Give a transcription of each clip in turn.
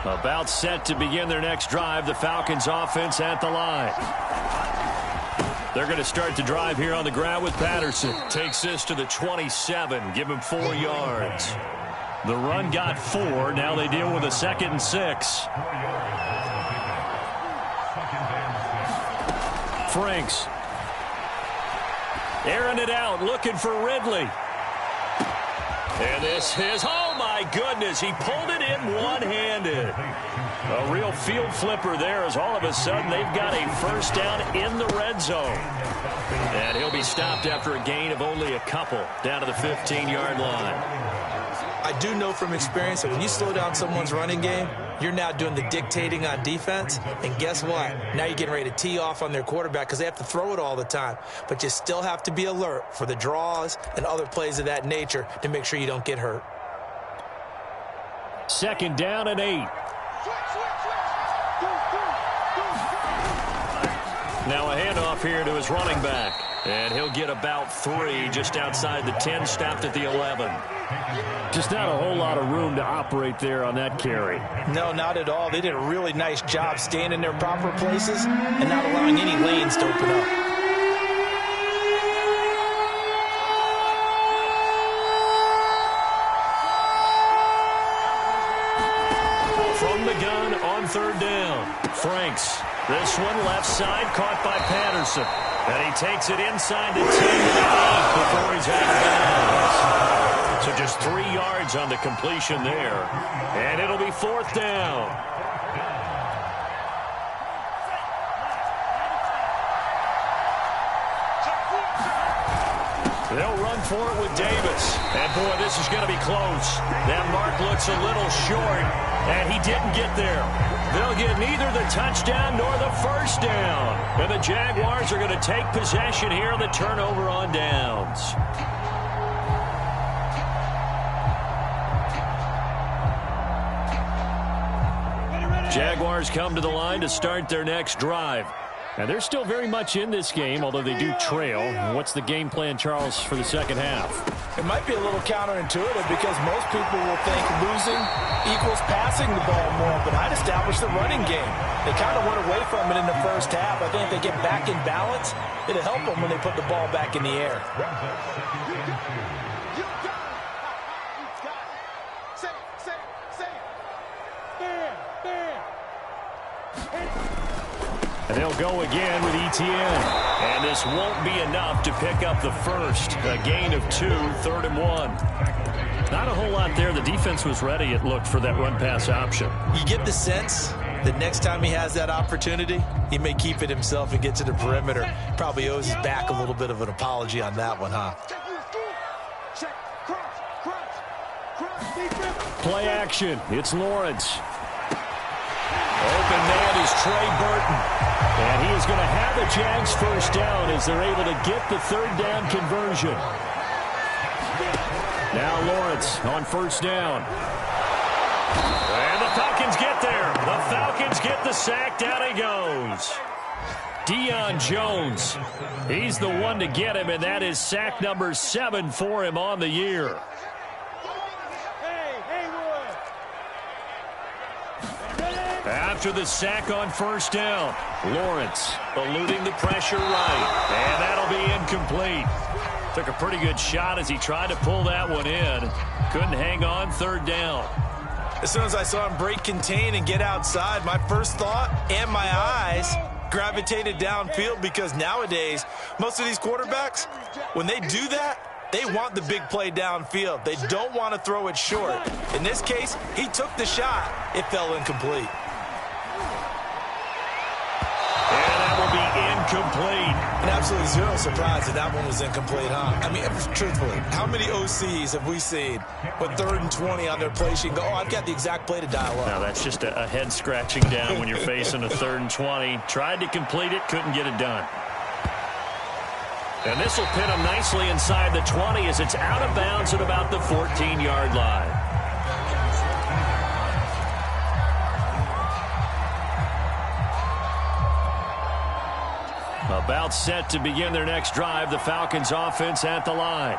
About set to begin their next drive, the Falcons offense at the line. They're going to start the drive here on the ground with Patterson. Takes this to the 27, give him 4 yards. The run got 4, now they deal with a 2nd and 6. Franks. Airing it out, looking for Ridley. And this is, oh my goodness, he pulled it in one-handed. A real field flipper there as all of a sudden they've got a first down in the red zone. And he'll be stopped after a gain of only a couple down to the 15-yard line. I do know from experience that when you slow down someone's running game, you're now doing the dictating on defense. And guess what? Now you're getting ready to tee off on their quarterback because they have to throw it all the time. But you still have to be alert for the draws and other plays of that nature to make sure you don't get hurt. 2nd down and 8. Now a handoff here to his running back. And he'll get about 3 just outside the 10, stopped at the 11. Just not a whole lot of room to operate there on that carry. No, not at all. They did a really nice job staying in their proper places and not allowing any lanes to open up. From the gun on 3rd down. Franks. This one left side caught by Patterson. And he takes it inside the 10 before he's out of bounds. So just 3 yards on the completion there. And it'll be 4th down. They'll run for it with Davis. And boy, this is going to be close. That mark looks a little short. And he didn't get there. They'll get neither the touchdown nor the first down. And the Jaguars are going to take possession here on the turnover on downs. Jaguars come to the line to start their next drive. And they're still very much in this game, although they do trail. What's the game plan, Charles, for the second half? It might be a little counterintuitive because most people will think losing equals passing the ball more, but I'd establish the running game. They kind of went away from it in the first half. I think if they get back in balance, it'll help them when they put the ball back in the air. And they'll go again with Etienne. And this won't be enough to pick up the first. A gain of 2, 3rd and 1. Not a whole lot there. The defense was ready, it looked, for that run-pass option. You get the sense that next time he has that opportunity, he may keep it himself and get to the perimeter. Probably owes his back a little bit of an apology on that one, huh? Play action. It's Lawrence. Open man is Trey Burton. And he is going to have the Jags first down as they're able to get the 3rd down conversion. Now Lawrence on 1st down. And the Falcons get there. The Falcons get the sack. Down he goes. Deion Jones. He's the one to get him, and that is sack number 7 for him on the year. After the sack on 1st down, Lawrence eluding the pressure right, and that'll be incomplete. Took a pretty good shot as he tried to pull that one in. Couldn't hang on, 3rd down. As soon as I saw him break contain and get outside, my first thought and my eyes gravitated downfield because nowadays, most of these quarterbacks, when they do that, they want the big play downfield. They don't want to throw it short. In this case, he took the shot. It fell incomplete. Incomplete. And absolutely zero surprise that that one was incomplete, huh? I mean, truthfully, how many OCs have we seen with 3rd and 20 on their play sheet and go, oh, I've got the exact play to dial up? No, that's just a head scratching down when you're facing a 3rd and 20. Tried to complete it, couldn't get it done. And this will pin him nicely inside the 20 as it's out of bounds at about the 14-yard line. About set to begin their next drive, the Falcons offense at the line.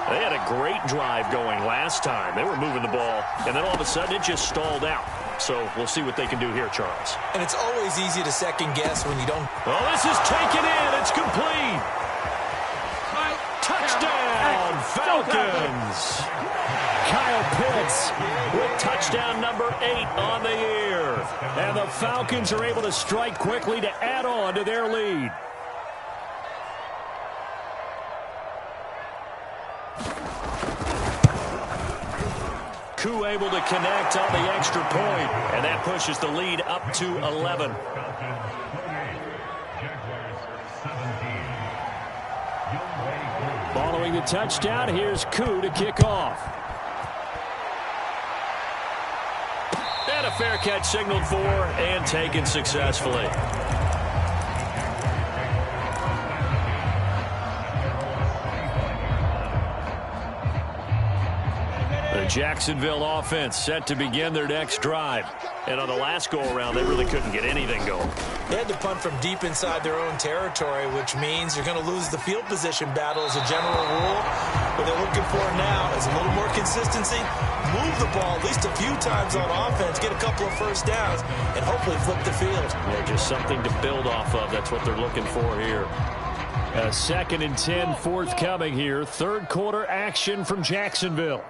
They had a great drive going last time. They were moving the ball, and then all of a sudden it just stalled out. So we'll see what they can do here, Charles. And it's always easy to second guess when you don't. Well, this is taken in. It's complete. Touchdown, Falcons. Kyle Pitts with touchdown number 8 on the year. And the Falcons are able to strike quickly to add on to their lead. Koo able to connect on the extra point, and that pushes the lead up to 11. Following the touchdown, here's Koo to kick off. And a fair catch signaled for and taken successfully. The Jacksonville offense set to begin their next drive. And on the last go-around, they really couldn't get anything going. They had to punt from deep inside their own territory, which means you're going to lose the field position battle as a general rule. What they're looking for now is a little more consistency, move the ball at least a few times on offense, get a couple of first downs, and hopefully flip the field. Yeah, just something to build off of. That's what they're looking for here. A 2nd and 10 forthcoming here. Third quarter action from Jacksonville.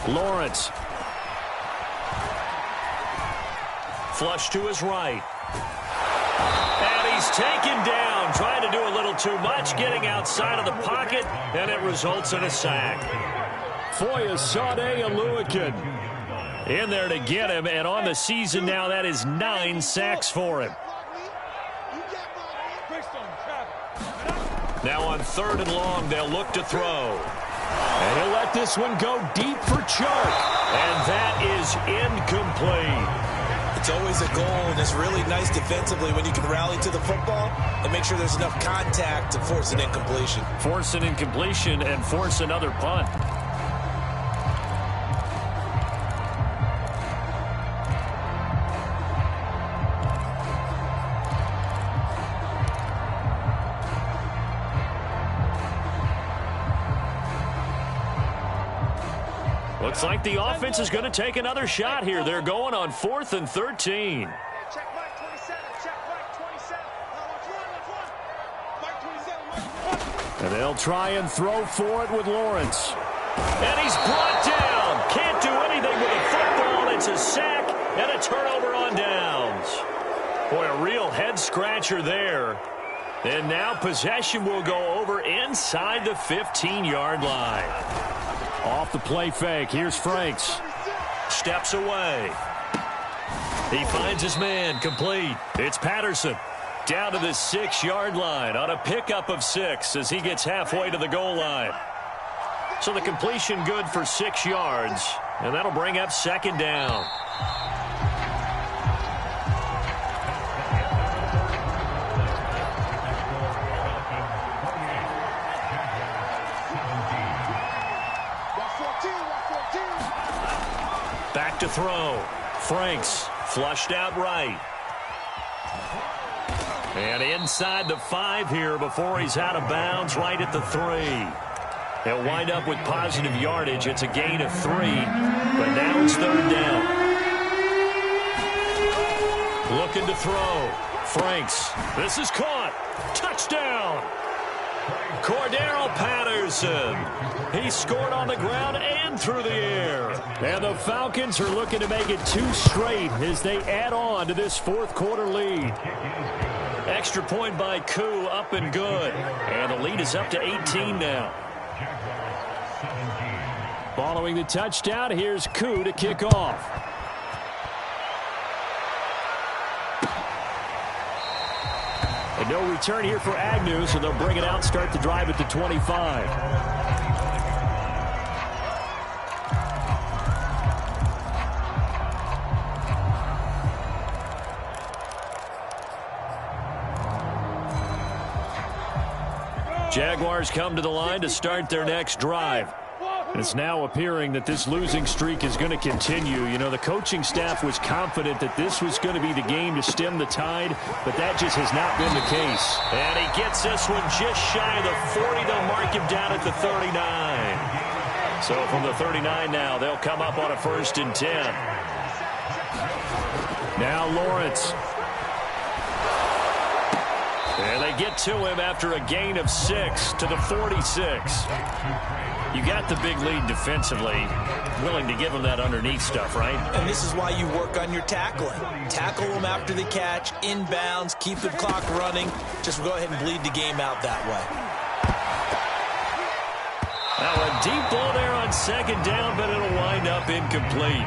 Lawrence. Flush to his right. And he's taken down, trying to do a little too much, getting outside of the pocket, and it results in a sack. Foyesade Oluokun in there to get him, and on the season now, that is 9 sacks for him. Now on 3rd and long, they'll look to throw. And he'll let this one go deep for Chark. And that is incomplete. It's always a goal, and it's really nice defensively when you can rally to the football and make sure there's enough contact to force an incompletion. Force an incompletion and force another punt. Looks like the offense is going to take another shot here. They're going on 4th and 13. And they'll try and throw for it with Lawrence. And he's brought down. Can't do anything with a football. It's a sack and a turnover on downs. Boy, a real head-scratcher there. And now possession will go over inside the 15-yard line. Off the play fake, here's Franks. Steps away. He finds his man, complete. It's Patterson down to the 6-yard line on a pickup of 6 as he gets halfway to the goal line. So the completion good for 6 yards, and that'll bring up 2nd down. Back to throw. Franks flushed out right. And inside the 5 here before he's out of bounds, right at the 3. They'll wind up with positive yardage. It's a gain of 3, but now it's 3rd down. Looking to throw. Franks. This is caught. Touchdown. Cordero Patterson. He scored on the ground and through the air. And the Falcons are looking to make it 2 straight as they add on to this 4th quarter lead. Extra point by Koo, up and good. And the lead is up to 18 now. Following the touchdown, here's Koo to kick off. And no return here for Agnew, so they'll bring it out, start the drive at the 25. Jaguars come to the line to start their next drive. It's now appearing that this losing streak is going to continue. You know, the coaching staff was confident that this was going to be the game to stem the tide, but that just has not been the case. And he gets this one just shy of the 40. They'll mark him down at the 39. So from the 39 now, they'll come up on a 1st and 10. Now Lawrence. And they get to him after a gain of 6 to the 46. You got the big lead defensively. Willing to give him that underneath stuff, right? And this is why you work on your tackling. Tackle them after the catch, inbounds, keep the clock running. Just go ahead and bleed the game out that way. Now a deep ball there on second down, but it'll wind up incomplete.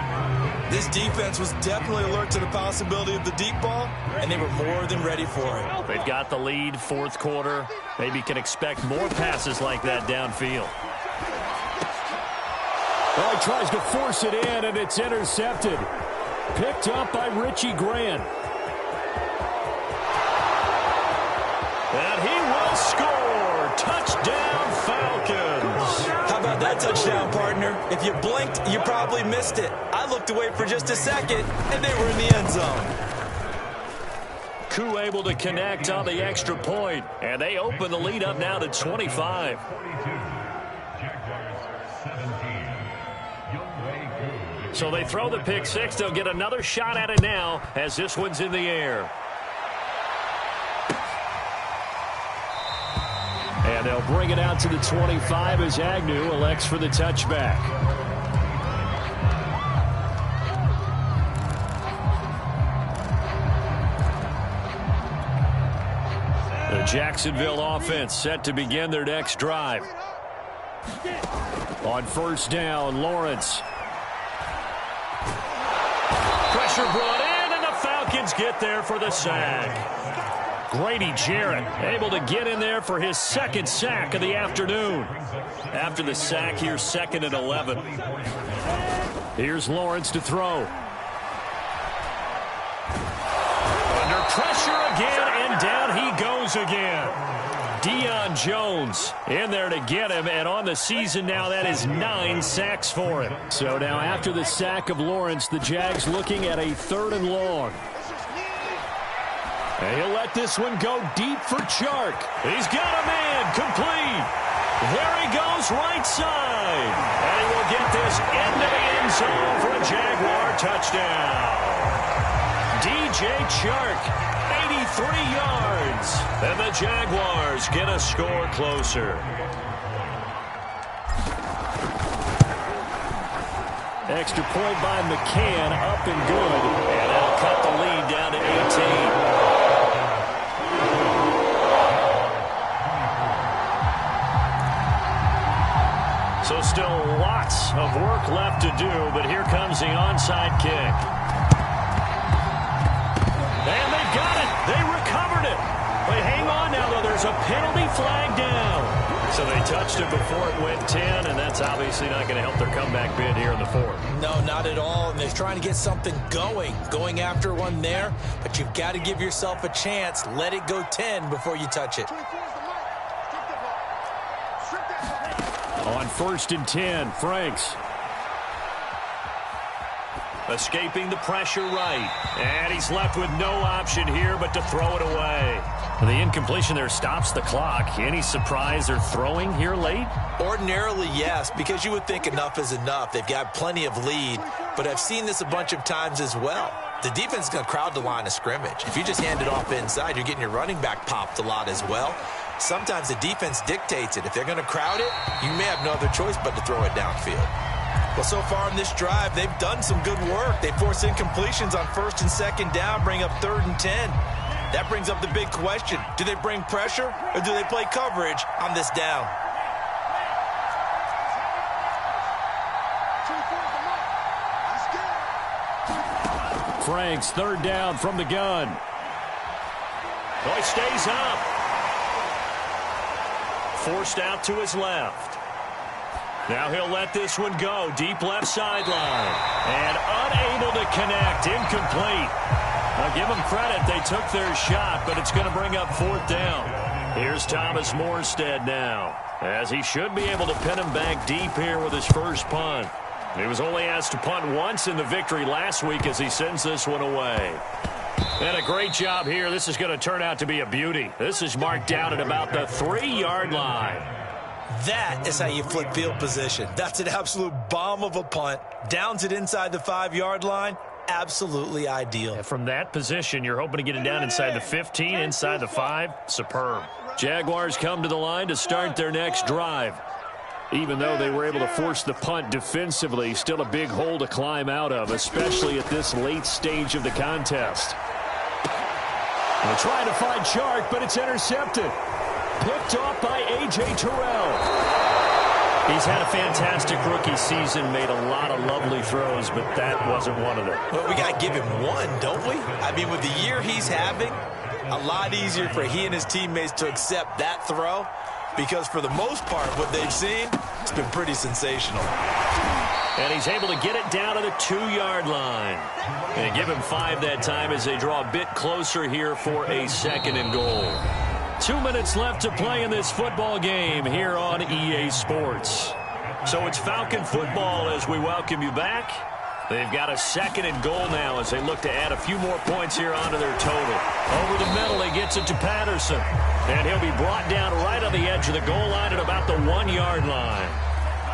This defense was definitely alert to the possibility of the deep ball, and they were more than ready for it. They've got the lead, fourth quarter. Maybe can expect more passes like that downfield. Well, he tries to force it in, and it's intercepted. Picked up by Richie Grant. And he will score. Touchdown, Falcons. How about that touchdown, partner? If you blinked, you probably missed it. I looked away for just a second, and they were in the end zone. Koo able to connect on the extra point, and they open the lead up now to 25. So they throw the pick six. They'll get another shot at it now as this one's in the air. And they'll bring it out to the 25 as Agnew elects for the touchback. The Jacksonville offense set to begin their next drive. On first down, Lawrence. Pressure brought in, and the Falcons get there for the sack. Grady Jarrett able to get in there for his second sack of the afternoon. After the sack, here's 2nd and 11. Here's Lawrence to throw. Under pressure again, and down he goes again. Deion Jones in there to get him, and on the season now, that is 9 sacks for him. So now after the sack of Lawrence, the Jags looking at a 3rd and long. And he'll let this one go deep for Chark. He's got a man, complete. There he goes, right side. And he will get this into the end zone for a Jaguar touchdown. DJ Chark, 83 yards. And the Jaguars get a score closer. Extra point by McCann, up and good. And that'll cut the lead down to 18. So still lots of work left to do, but here comes the onside kick. And they've got it. They recovered it. But hang on now, though. There's a penalty flag down. So they touched it before it went 10, and that's obviously not going to help their comeback bid here in the 4th. No, not at all. And they're trying to get something going after one there. But you've got to give yourself a chance. Let it go 10 before you touch it. On 1st and 10, Franks. Escaping the pressure right. And he's left with no option here but to throw it away. The incompletion there stops the clock. Any surprise they're throwing here late? Ordinarily, yes, because you would think enough is enough. They've got plenty of lead, but I've seen this a bunch of times as well. The defense is going to crowd the line of scrimmage. If you just hand it off inside, you're getting your running back popped a lot as well. Sometimes the defense dictates it. If they're going to crowd it, you may have no other choice but to throw it downfield. Well, so far in this drive, they've done some good work. They force incompletions on 1st and 2nd down, bring up 3rd and 10. That brings up the big question. Do they bring pressure or do they play coverage on this down? Franks, 3rd down from the gun. Boy, stays up. Forced out to his left. Now he'll let this one go. Deep left sideline. And unable to connect. Incomplete. I'll give them credit. They took their shot, but it's going to bring up 4th down. Here's Thomas Morstead now, as he should be able to pin him back deep here with his first punt. He was only asked to punt once in the victory last week as he sends this one away. And a great job here. This is going to turn out to be a beauty. This is marked down at about the 3-yard line. That is how you flip field position. That's an absolute bomb of a punt. Downs it inside the 5-yard line. absolutely ideal. And from that position, you're hoping to get it down inside the 15, inside the 5. Superb. Jaguars come to the line to start their next drive. Even though they were able to force the punt defensively, still a big hole to climb out of, especially at this late stage of the contest. They're trying to find Chark, but it's intercepted. Picked off by A.J. Terrell. He's had a fantastic rookie season, made a lot of lovely throws, but that wasn't one of them. Well, we got to give him one, don't we? I mean, with the year he's having, a lot easier for he and his teammates to accept that throw, because for the most part, what they've seen, it's been pretty sensational. And he's able to get it down to the 2-yard line. And give him 5 that time as they draw a bit closer here for a 2nd and goal. 2 minutes left to play in this football game here on EA Sports. So it's Falcon football as we welcome you back. They've got a 2nd and goal now as they look to add a few more points here onto their total. Over the middle, he gets it to Patterson. And he'll be brought down right on the edge of the goal line at about the 1-yard line.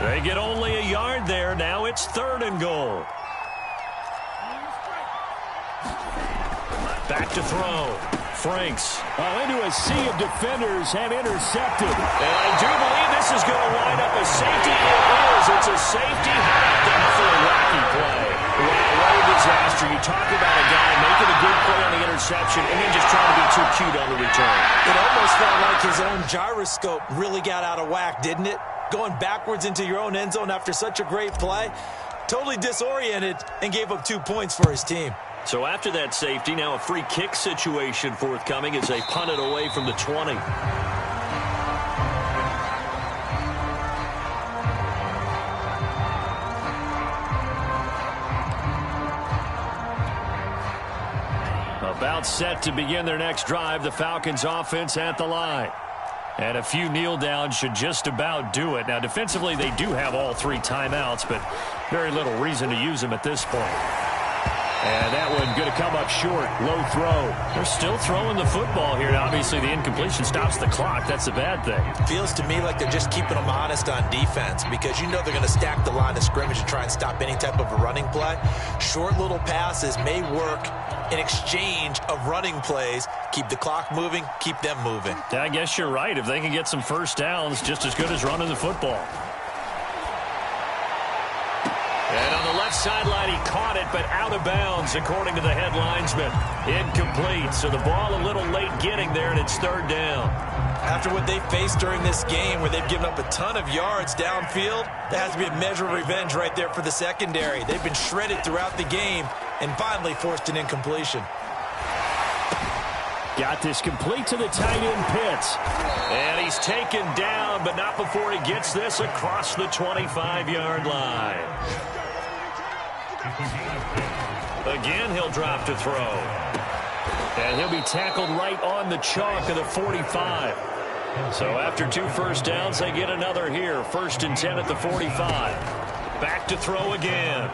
They get only a yard there. Now it's 3rd and goal. Back to throw. Franks. Into a sea of defenders and intercepted. And I do believe this is going to wind up a safety. It is. It's a safety. How about that for a wacky play? Wow, what a disaster. You talk about a guy making a good play on the interception and then just trying to be too cute on the return. It almost felt like his own gyroscope really got out of whack, didn't it? Going backwards into your own end zone after such a great play. Totally disoriented and gave up 2 points for his team. So after that safety, now a free kick situation forthcoming as they punt it away from the 20. About set to begin their next drive, the Falcons offense at the line. And a few kneel downs should just about do it. Now defensively they do have all 3 timeouts, but very little reason to use them at this point. And that one going to come up short. Low throw. They're still throwing the football here. Now, obviously, the incompletion stops the clock. That's a bad thing. Feels to me like they're just keeping them honest on defense because you know they're going to stack the line of scrimmage and try and stop any type of a running play. Short little passes may work in exchange of running plays. Keep the clock moving, keep them moving. Yeah, I guess you're right. If they can get some first downs, just as good as running the football. And on the left sideline, he caught it, but out of bounds, according to the head linesman. Incomplete, so the ball a little late getting there, and it's 3rd down. After what they faced during this game, where they've given up a ton of yards downfield, there has to be a measure of revenge right there for the secondary. They've been shredded throughout the game and finally forced an incompletion. Got this complete to the tight end Pitts. And he's taken down, but not before he gets this across the 25-yard line. Again, he'll drop to throw. And he'll be tackled right on the chalk of the 45. So after 2 first downs, they get another here. 1st and 10 at the 45. Back to throw again.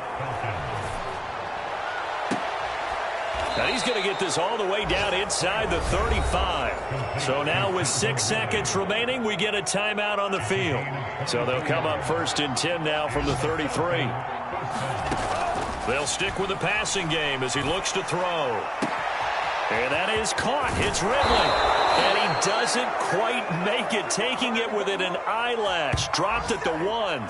And he's going to get this all the way down inside the 35. So now with 6 seconds remaining, we get a timeout on the field. So they'll come up 1st and 10 now from the 33. They'll stick with the passing game as he looks to throw. And that is caught. It's Ridley. And he doesn't quite make it, taking it within an eyelash. Dropped at the 1.